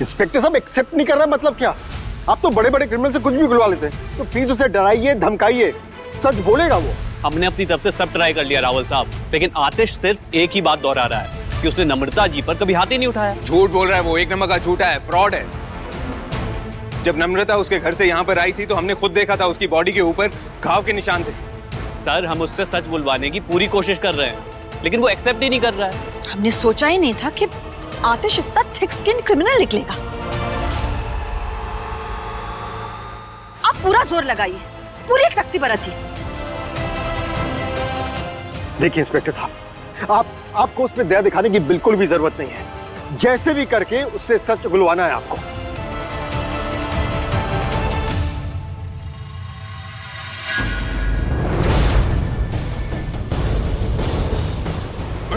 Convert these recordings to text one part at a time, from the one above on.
Inspector साहब accept नहीं कर रहा मतलब क्या? आप तो बड़े बड़े क्रिमिनल से कुछ भी बुलवा लेते हैं, तो प्लीज उसे डराइए, धमकाइए, सच बोलेगा वो। हमने अपनी तरफ से सब ट्राई कर लिया रावल साहब, लेकिन आतिश सिर्फ एक ही बात दोहरा रहा है कि उसने नम्रता जी पर कभी हाथ ही नहीं उठाया। झूठ बोल रहा है वो, एक नंबर का झूठा है, फ्रॉड है। जब नम्रता उसके घर से यहाँ पर आई थी तो हमने खुद देखा था उसकी बॉडी के ऊपर घाव के निशान थे। सर, हम उससे सच बुलवाने की पूरी कोशिश कर रहे हैं, लेकिन वो एक्सेप्ट ही नहीं कर रहा है। हमने सोचा ही नहीं था कि आतिश इतना थिक स्किन क्रिमिनल निकलेगा। आप पूरा जोर लगाइए, पूरी सख्ती बरतिए। देखिए इंस्पेक्टर साहब, आपको उस पर दया दिखाने की बिल्कुल भी जरूरत नहीं है। जैसे भी करके उससे सच बुलवाना है आपको।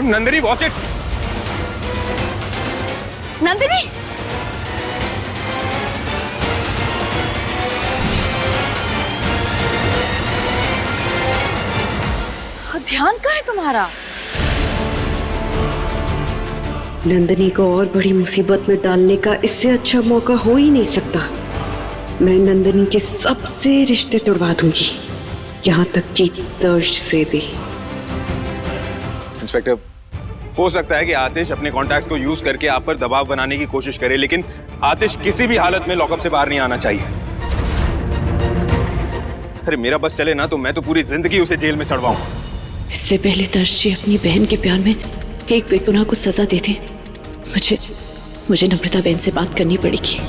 Nandini watch it. नंदिनी, ध्यान कहाँ है तुम्हारा? नंदिनी को और बड़ी मुसीबत में डालने का इससे अच्छा मौका हो ही नहीं सकता। मैं नंदिनी के सबसे रिश्ते तोड़वा दूंगी, यहाँ तक कि दर्श से भी। इंस्पेक्टर, हो सकता है कि आतिश अपने कॉन्टैक्ट्स को यूज करके आप पर दबाव बनाने की कोशिश करे, लेकिन आतिश किसी भी हालत में लॉकअप से बाहर नहीं आना चाहिए। अरे मेरा बस चले ना तो मैं तो पूरी जिंदगी उसे जेल में सड़वाऊं। इससे पहले दर्श जी अपनी बहन के प्यार में एक बेगुनाह को सजा देते, मुझे नम्रता बहन से बात करनी पड़ेगी।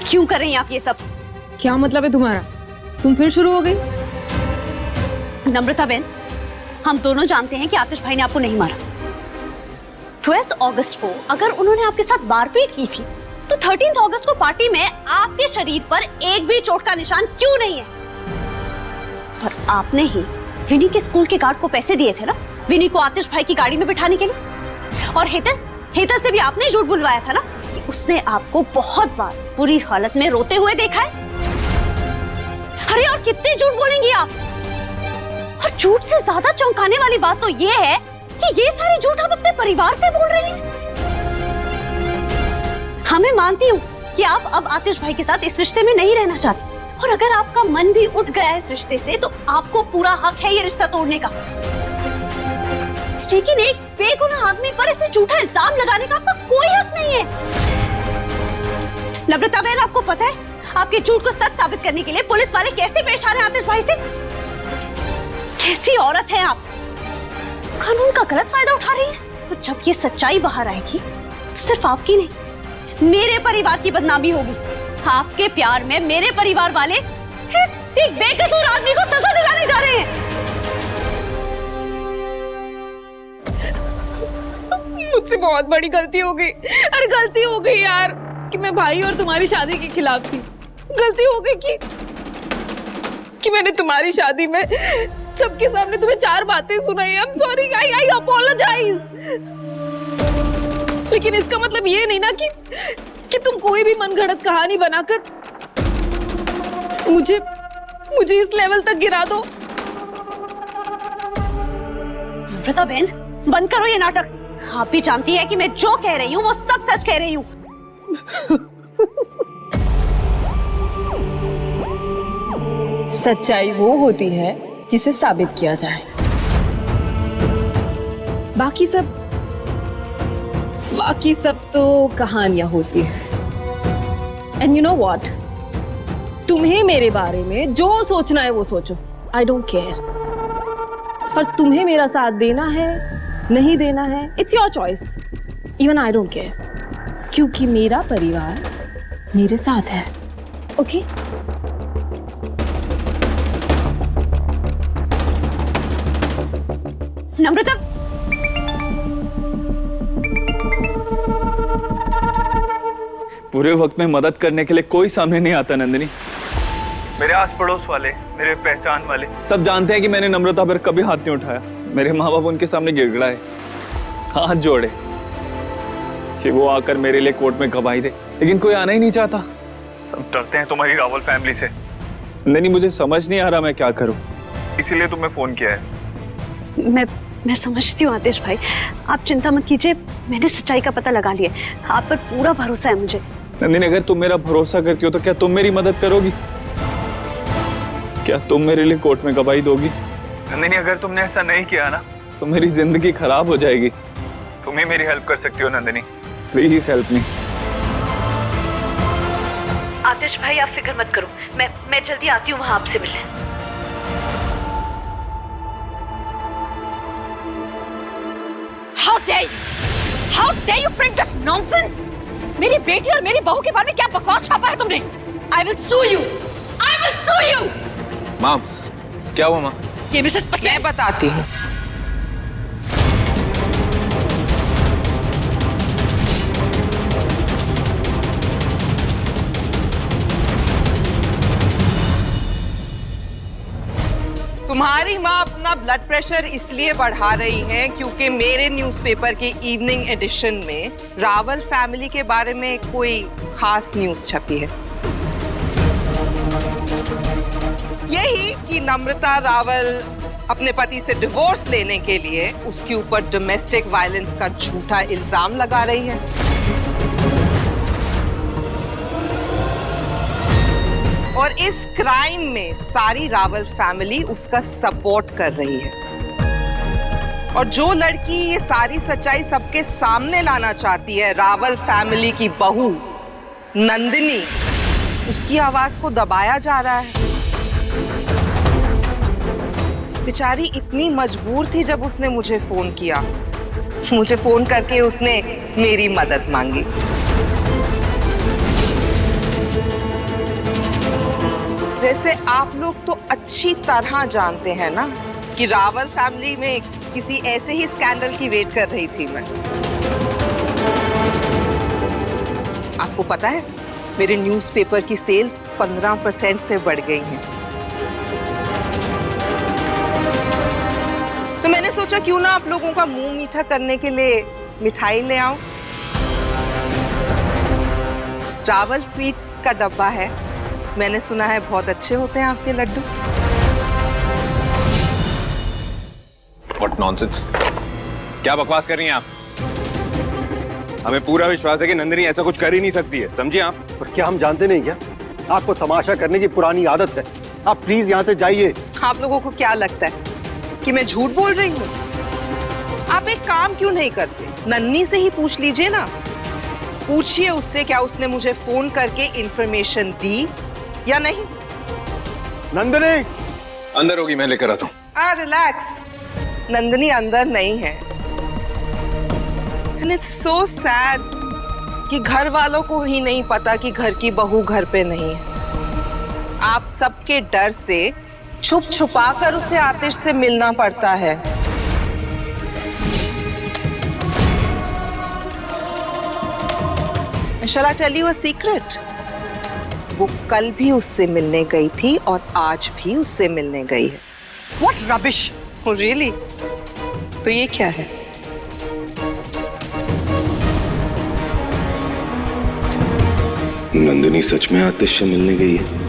क्यों कर रही हैं आप ये सब? क्या मतलब है तुम्हारा? तुम फिर शुरू हो गई? नम्रता बहन, हम दोनों जानते हैं कि आतिश भाई ने आपको नहीं मारा। 12 अगस्त को अगर उन्होंने आपके साथ मारपीट की थी, तो 13 अगस्त को पार्टी में आपके शरीर पर एक भी चोट का निशान क्यों नहीं है? पर आपने ही विनी के स्कूल के गार्ड को पैसे दिए थे ना, विनी को आतिश भाई की गाड़ी में बिठाने के लिए। और हेतल से भी आपने झूठ बुलवाया था ना कि उसने आपको बहुत बार बुरी हालत में रोते हुए देखा है। अरे और कितने झूठ बोलेंगी आप? और झूठ से ज्यादा चौंकाने वाली बात तो ये है कि ये सारे झूठ आप अपने परिवार से बोल रही हैं। हमें मानती हूँ कि आप अब आतिश भाई के साथ इस रिश्ते में नहीं रहना चाहती, और अगर आपका मन भी उठ गया है इस रिश्ते से, तो आपको पूरा हक है ये रिश्ता तोड़ने का। लेकिन एक बेगुनाह आदमी पर ऐसे झूठा इल्जाम लगाने का आपका कोई हक नहीं है। नम्रता बहन, आपको पता है आपके झूठ को सच साबित करने के लिए पुलिस वाले कैसे पेश आ रहे हैं आतिश भाई से? कैसी औरत है आप, कानून का गलत फायदा उठा रही है। तो जब ये सच्चाई बाहर आएगी तो सिर्फ आपकी नहीं, मेरे परिवार की बदनामी होगी। आपके प्यार में मेरे परिवार वाले एक बेकसूर आदमी को सजा दिलाने जा रहे हैं। मुझसे बहुत बड़ी गलती हो गई। अरे गलती हो गई यार कि मैं भाई और तुम्हारी शादी के खिलाफ थी। गलती हो गई कि मैंने तुम्हारी शादी में सबके सामने तुम्हें 4 बातें सुनाई। I am sorry, I apologise. लेकिन इसका मतलब ये नहीं ना कि तुम कोई भी मनगढ़ंत कहानी बनाकर मुझे इस लेवल तक गिरा दो। नम्रता बहन, बंद करो ये नाटक। आप भी जानती है कि मैं जो कह रही हूँ वो सब सच कह रही हूँ। सच्चाई वो होती है जिसे साबित किया जाए, बाकी सब तो कहानियां होती हैं। एंड यू नो व्हाट, तुम्हें मेरे बारे में जो सोचना है वो सोचो, आई डोंट केयर। और तुम्हें मेरा साथ देना है नहीं देना है, it's your choice. Even I don't care, क्योंकि मेरा परिवार मेरे साथ है। ओके? नम्रता, बुरे वक्त में मदद करने के लिए कोई सामने नहीं आता नंदिनी। मेरे आस पड़ोस वाले, मेरे पहचान वाले सब जानते हैं कि मैंने नम्रता पर कभी हाथ नहीं उठाया। मेरे माँ बाप उनके सामने गिड़गिड़ाए, हाथ जोड़े कि वो आकर मेरे लिए कोर्ट में गवाही दे, लेकिन कोई आना ही नहीं चाहता। सब डरते हैं तुम्हारी रावल फैमिली से, नहीं, मुझे समझ नहीं आ रहा मैं क्या करूं। इसीलिए तुम्हें फोन किया है। मैं समझती हूँ आतिश भाई, आप चिंता मत कीजिए, मैंने सच्चाई का पता लगा लिया। आप पर पूरा भरोसा है मुझे। नंदिनी, अगर तुम मेरा भरोसा करती हो तो क्या तुम मेरी मदद करोगी? क्या तुम मेरे लिए कोर्ट में गवाही दोगी? नंदिनी, अगर तुमने ऐसा नहीं किया ना तो मेरी जिंदगी खराब हो जाएगी। तुम ही मेरी हेल्प कर सकती हो Nandini. Please help me. Aatish भाई आप फिक्र मत करो, मैं जल्दी आती हूँ वहां आपसे मिलने। How dare you bring this nonsense? मेरी बेटी और मेरी बहू के बारे में क्या बकवास छापा है तुमने? I will sue you. I will sue you. माम, क्या हुआ माँ? ये मिसेस पटेल। मैं बताती हूँ। तुम्हारी माँ अपना ब्लड प्रेशर इसलिए बढ़ा रही है क्योंकि मेरे न्यूज़पेपर के इवनिंग एडिशन में रावल फैमिली के बारे में कोई खास न्यूज़ छपी है। यही कि नम्रता रावल अपने पति से डिवोर्स लेने के लिए उसके ऊपर डोमेस्टिक वायलेंस का झूठा इल्जाम लगा रही है और इस क्राइम में सारी रावल फैमिली उसका सपोर्ट कर रही है। और जो लड़की ये सारी सच्चाई सबके सामने लाना चाहती है, रावल फैमिली की बहू नंदिनी, उसकी आवाज को दबाया जा रहा है। बेचारी इतनी मजबूर थी जब उसने मुझे फोन किया। मुझे फोन करके उसने मेरी मदद मांगी। वैसे आप लोग तो अच्छी तरह जानते हैं ना कि रावल फैमिली में किसी ऐसे ही स्कैंडल की वेट कर रही थी मैं। आपको पता है मेरे न्यूज़पेपर की सेल्स 15% से बढ़ गई हैं। तो मैंने सोचा क्यों ना आप लोगों का मुंह मीठा करने के लिए मिठाई ले आऊं। रावल स्वीट्स का डब्बा है, मैंने सुना है बहुत अच्छे होते हैं आपके लड्डू। What nonsense! क्या बकवास कर रही हैं आप? हमें पूरा विश्वास है कि नंदिनी ऐसा कुछ कर ही नहीं सकती है, समझिए आप। पर क्या हम जानते नहीं क्या? आपको तमाशा करने की पुरानी आदत है। आप प्लीज यहाँ से जाइए। आप लोगों को क्या लगता है कि मैं झूठ बोल रही हूँ? आप एक काम क्यों नहीं करते, नन्नी से ही पूछ लीजिए ना। पूछिए उससे क्या उसने मुझे फोन करके इंफॉर्मेशन दी या नहीं। नंदिनी अंदर होगी, मैं लेकर आता हूँ। रिलैक्स, नंदिनी अंदर नहीं है। एंड इट्स सो सैड कि घर वालों को ही नहीं पता कि घर की बहू घर पे नहीं है। आप सबके डर से छुप छुपा कर उसे आतिश से मिलना पड़ता है। Shall I tell you a secret? वो कल भी उससे मिलने गई थी और आज भी उससे मिलने गई है। What rubbish! Oh, really? तो ये क्या है? नंदिनी सच में आतिश से मिलने गई है।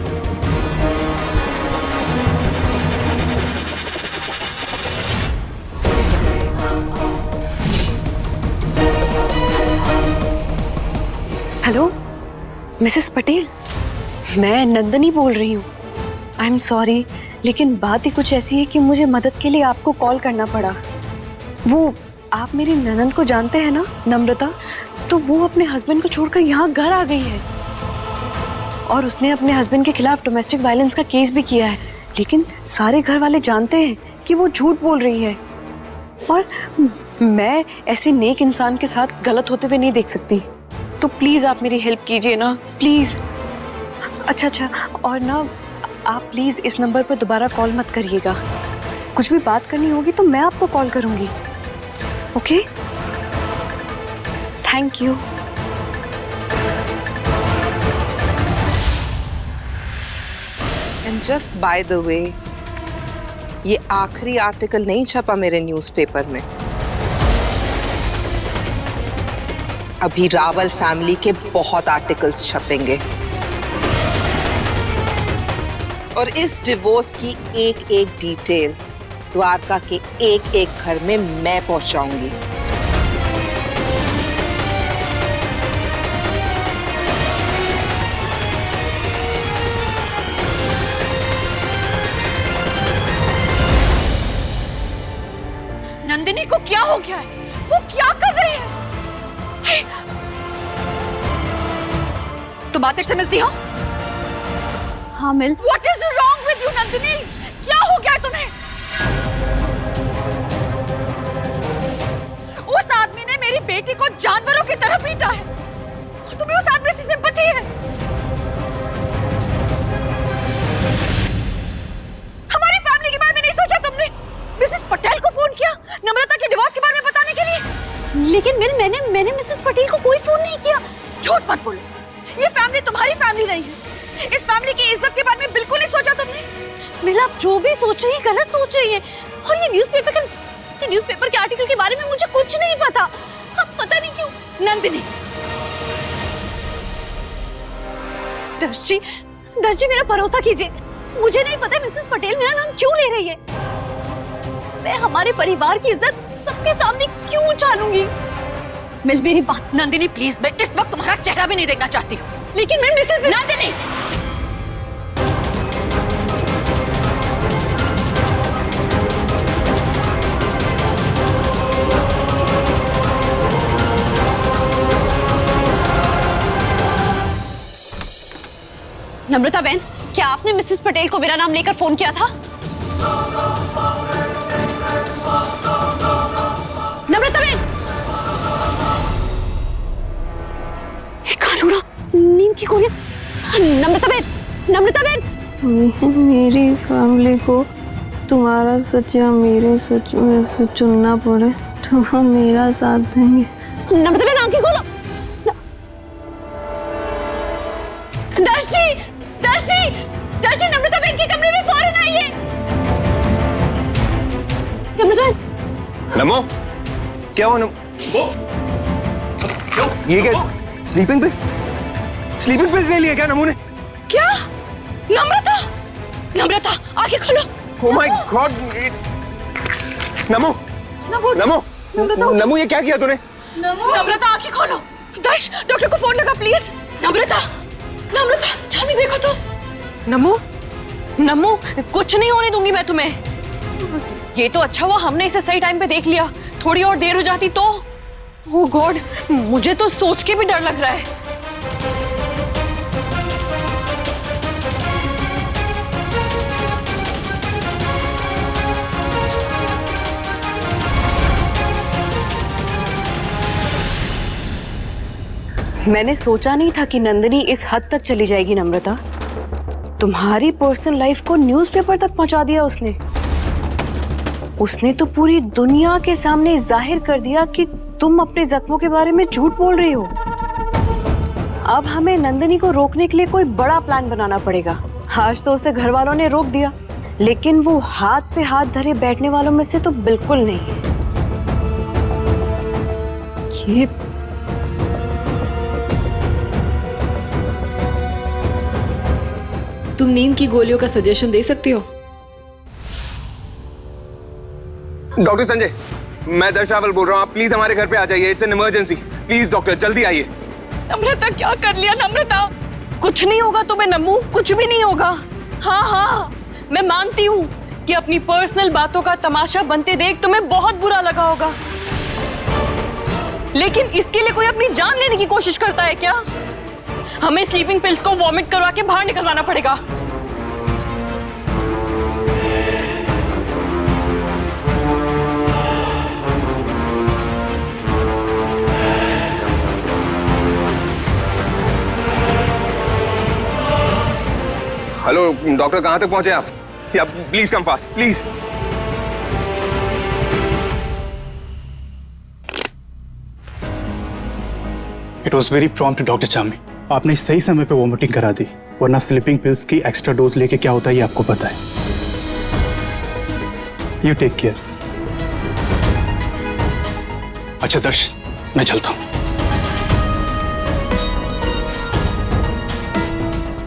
हेलो मिसेस पटेल, मैं नंदिनी बोल रही हूँ। आई एम सॉरी, लेकिन बात ही कुछ ऐसी है कि मुझे मदद के लिए आपको कॉल करना पड़ा। वो आप मेरी ननंद को जानते हैं ना, नम्रता, तो वो अपने हस्बैंड को छोड़कर यहाँ घर आ गई है और उसने अपने हस्बैंड के खिलाफ डोमेस्टिक वायलेंस का केस भी किया है। लेकिन सारे घर वाले जानते हैं कि वो झूठ बोल रही है और मैं ऐसे नेक इंसान के साथ गलत होते हुए नहीं देख सकती। तो प्लीज़ आप मेरी हेल्प कीजिए ना, प्लीज़। अच्छा, और ना आप प्लीज़ इस नंबर पर दोबारा कॉल मत करिएगा। कुछ भी बात करनी होगी तो मैं आपको कॉल करूँगी। Okay, thank you. And just by the way, ये आखिरी आर्टिकल नहीं छपा मेरे न्यूज़पेपर में। अभी रावल फैमिली के बहुत आर्टिकल्स छपेंगे और इस डिवोर्स की एक एक डिटेल द्वारका के एक एक घर में मैं पहुंचाऊंगी। नंदिनी को क्या हो गया है? वो क्या कर रही है? तुम आतिश से मिलती हो? हाँ मिल। What is wrong with you, Nandini? क्या हो गया तुम्हें? उस आदमी ने मेरी बेटी को जानवरों की तरह पीटा है और तुम्हें उस आदमी से सिंपैथी है। हमारी फैमिली के बारे में नहीं सोचा तुमने? मिसेस पटेल को फोन किया नम्रता के डिवोर्स के बारे में बताने के लिए? लेकिन मैंने मिसेस पटेल को कोई फोन नहीं किया। झूठ मत बोलो, ये फैमिली तुम्हारी फैमिली नहीं है। इस फैमिली की इज्जत के बारे में बिल्कुल नहीं सोचा तुमने। मिला, आप जो भी सोच रही है गलत सोच रही है। और ये न्यूज़पेपर के आर्टिकल के बारे में मुझे कुछ नहीं पता। अब पता नहीं क्यों। नंदिनी, दर्शी मेरा भरोसा कीजिए। मुझे नहीं पता मिसेस पटेल मेरा नाम क्यों ले रही है। मैं हमारे परिवार की इज्जत सबके सामने क्यों उछालूंगी? मिल मेरी बात। नंदिनी प्लीज, मैं इस वक्त तुम्हारा चेहरा भी नहीं देखना चाहती हूँ। लेकिन मैं मिसेस नंदिनी, नम्रता बहन, क्या आपने मिसेस पटेल को मेरा नाम लेकर फोन किया था? नम्रता बहन, कानूरा, नींद की गोलियां। नम्रता बहन, मेरी फैमिली को तुम्हारा सच या मेरे सच में से चुनना पड़े तो हम मेरा साथ देंगे। नम्रता बहन आंखें खोलो। दर्शी, नम्रता बहन के कमरे में फौरन आइए। नम्रता बहन। नमो, क्या हुआ? ये क्या स्लीपिंग पिल्स ले लिया क्या नमो ने? क्या? नम्रता आंखें खोलो। ओह माय गॉड, नमो ये क्या किया तूने? नम्रता आंखें खोलो। दर्श, डॉक्टर को फोन लगा प्लीज। नम्रता जानी देखो तो। नमो, कुछ नहीं होने दूंगी मैं तुम्हें। ये तो अच्छा हुआ हमने इसे सही टाइम पे देख लिया। थोड़ी और देर हो जाती तो। ओह गॉड, मुझे तो सोच के भी डर लग रहा है। मैंने सोचा नहीं था कि नंदिनी इस हद तक चली जाएगी। नम्रता, तुम्हारी पर्सनल लाइफ को न्यूज़पेपर तक पहुंचा दिया उसने तो पूरी दुनिया के सामने जाहिर कर दिया कि तुम अपने जख्मों के बारे में झूठ बोल रही हो। अब हमें नंदिनी को रोकने के लिए कोई बड़ा प्लान बनाना पड़ेगा। आज तो उसे घर वालों ने रोक दिया, लेकिन वो हाथ पे हाथ धरे बैठने वालों में से तो बिल्कुल नहीं है। ये तुम नींद की गोलियों का सजेशन दे सकती हो? डॉक्टर संजय, मैं दर्श रावल बोल रहा हूँ। आप प्लीज हमारे घर पे आ जाइए। It's an emergency. Please doctor, जल्दी आइए। नम्रता क्या कर लिया? नम्रता, कुछ नहीं होगा तुम्हें नम्मू, कुछ भी नहीं होगा। हाँ, मैं मानती हूँ कि अपनी पर्सनल बातों का तमाशा बनते देख तुम्हें बहुत बुरा लगा होगा, लेकिन इसके लिए कोई अपनी जान लेने की कोशिश करता है क्या? हमें स्लीपिंग पिल्स को वॉमिट करवा के बाहर निकलवाना पड़ेगा। हेलो डॉक्टर, कहाँ तक पहुंचे आप? या please come fast please. It was very prompt doctor Chami, आपने सही समय पे वॉमिटिंग करा दी। वरना स्लीपिंग पिल्स की एक्स्ट्रा डोज लेके क्या होता है ये आपको पता है। You take care. अच्छा दर्श, मैं चलता हूं।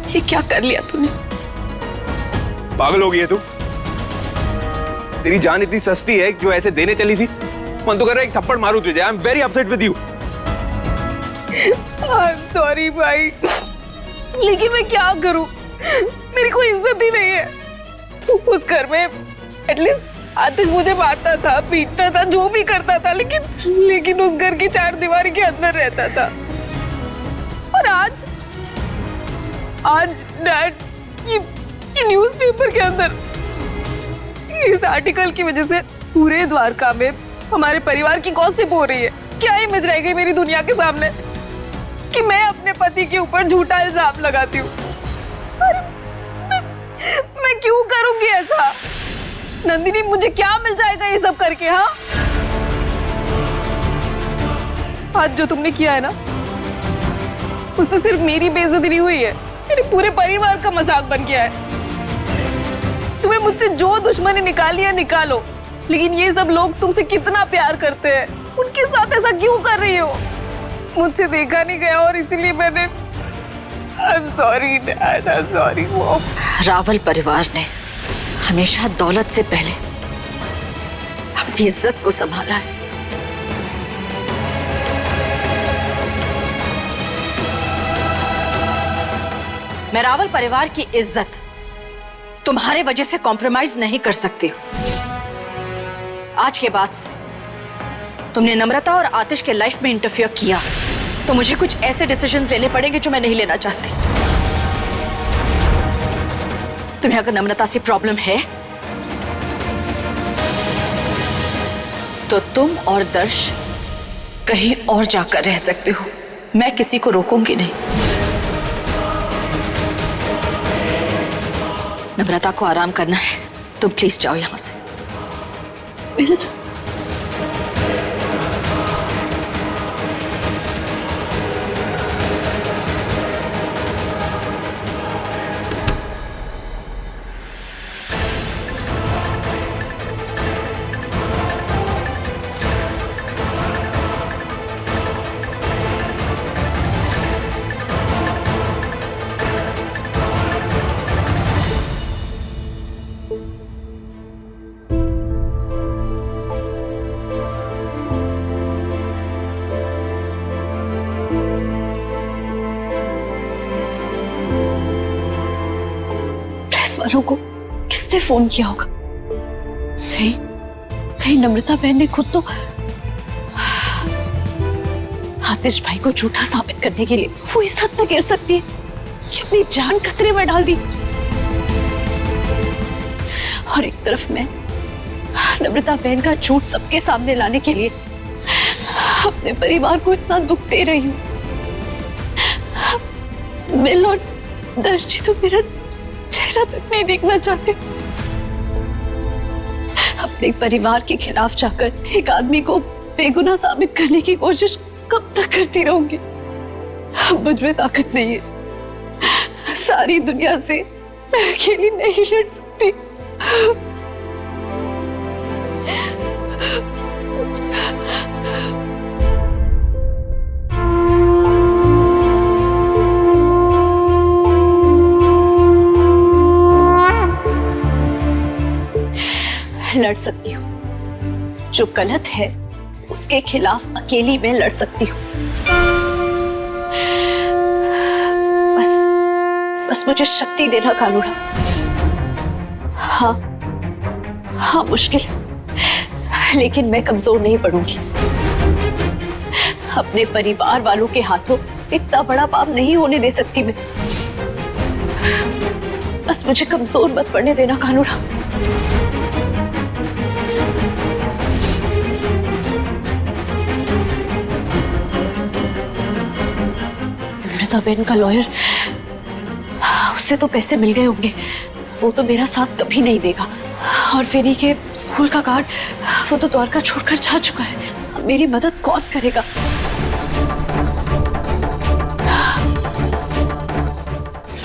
ये क्या कर लिया तूने? पागल हो गई है तू? तेरी जान इतनी सस्ती है जो ऐसे देने चली थी? मन तो कर रहा है एक थप्पड़ मारूं तुझे। I am very upset with you. I am sorry भाई, लेकिन मैं क्या करूं? मेरी कोई इज्जत ही नहीं है उस घर में। एटलीस्ट आतिश मुझे मारता था, पीटता था, जो भी करता था, लेकिन उस घर की चार दीवारी के अंदर रहता था। और आज डैड ये न्यूज़पेपर के अंदर इस आर्टिकल की वजह से पूरे द्वारका में हमारे परिवार की गॉसिप हो रही है। क्या इमेज रह गई मेरी दुनिया के सामने कि मैं अपने पति के ऊपर झूठा इल्जाम लगाती हूँ? मैं क्यों करूंगी ऐसा? नंदिनी, मुझे क्या मिल जाएगा ये सब करके? हाँ, आज जो तुमने किया है ना, उससे सिर्फ मेरी बेइज्जती नहीं हुई है, मेरे पूरे परिवार का मजाक बन गया है। तुम्हें मुझसे जो दुश्मनी निकाली है निकालो, लेकिन ये सब लोग तुमसे कितना प्यार करते हैं, उनके साथ ऐसा क्यों कर रही हो? मुझसे देखा नहीं गया और इसीलिए मैंने I'm sorry, Dad, I'm sorry, Mom. Rawal परिवार ने हमेशा दौलत से पहले अपनी इज्जत को संभाला है। मैं रावल परिवार की इज्जत तुम्हारे वजह से कॉम्प्रोमाइज नहीं कर सकती। आज के बाद तुमने नम्रता और आतिश के लाइफ में इंटरफियर किया तो मुझे कुछ ऐसे डिसीजंस लेने पड़ेंगे जो मैं नहीं लेना चाहती। तुम्हें अगर नम्रता से प्रॉब्लम है तो तुम और दर्श कहीं और जाकर रह सकते हो, मैं किसी को रोकूंगी नहीं। नम्रता को आराम करना है, तुम प्लीज जाओ यहां से। वालों को किसने फोन किया होगा? कहीं नम्रता बहन ने खुद तो आतिश भाई को झूठा साबित करने के लिए वो इस हद तक गिर सकती है कि अपनी जान खतरे में डाल दी। और एक तरफ मैं नम्रता बहन का झूठ सबके सामने लाने के लिए अपने परिवार को इतना दुख दे रही हूँ। मिल और दर्श जी तो मेरा चेहरा तक नहीं देखना चाहते। अपने परिवार के खिलाफ जाकर एक आदमी को बेगुनाह साबित करने की कोशिश कब तक करती रहूंगी? मुझ में ताकत नहीं है, सारी दुनिया से मैं अकेली नहीं लड़ सकती। लड़ सकती हूँ, जो गलत है उसके खिलाफ अकेली मैं लड़ सकती हूँ। बस मुझे शक्ति देना कानूना। हाँ मुश्किल है, लेकिन मैं कमजोर नहीं पड़ूंगी। अपने परिवार वालों के हाथों इतना बड़ा पाप नहीं होने दे सकती मैं। बस मुझे कमजोर मत पड़ने देना कानूना। बहन का लॉयर, उससे तो पैसे मिल गए होंगे, वो तो मेरा साथ कभी नहीं देगा। और फेरी के स्कूल का गार्ड, वो तो द्वारका छोड़कर जा चुका है। अब मेरी मदद कौन करेगा?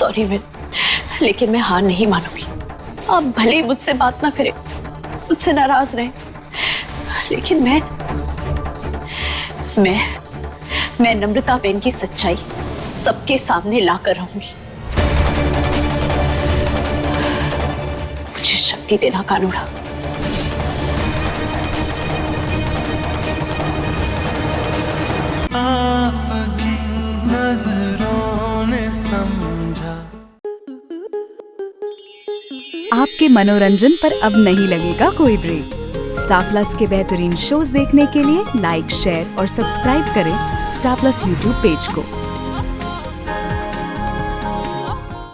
सॉरी विन, लेकिन मैं हार नहीं मानूंगी। आप भले ही मुझसे बात ना करें, मुझसे नाराज रहें, लेकिन मैं नम्रता बेन की सच्चाई सबके सामने लाकर रहूंगी। मुझे शक्ति देना कानूड़ा। आपके मनोरंजन पर अब नहीं लगेगा कोई ब्रेक। स्टार प्लस के बेहतरीन शोज देखने के लिए लाइक, शेयर और सब्सक्राइब करें स्टार प्लस यूट्यूब पेज को।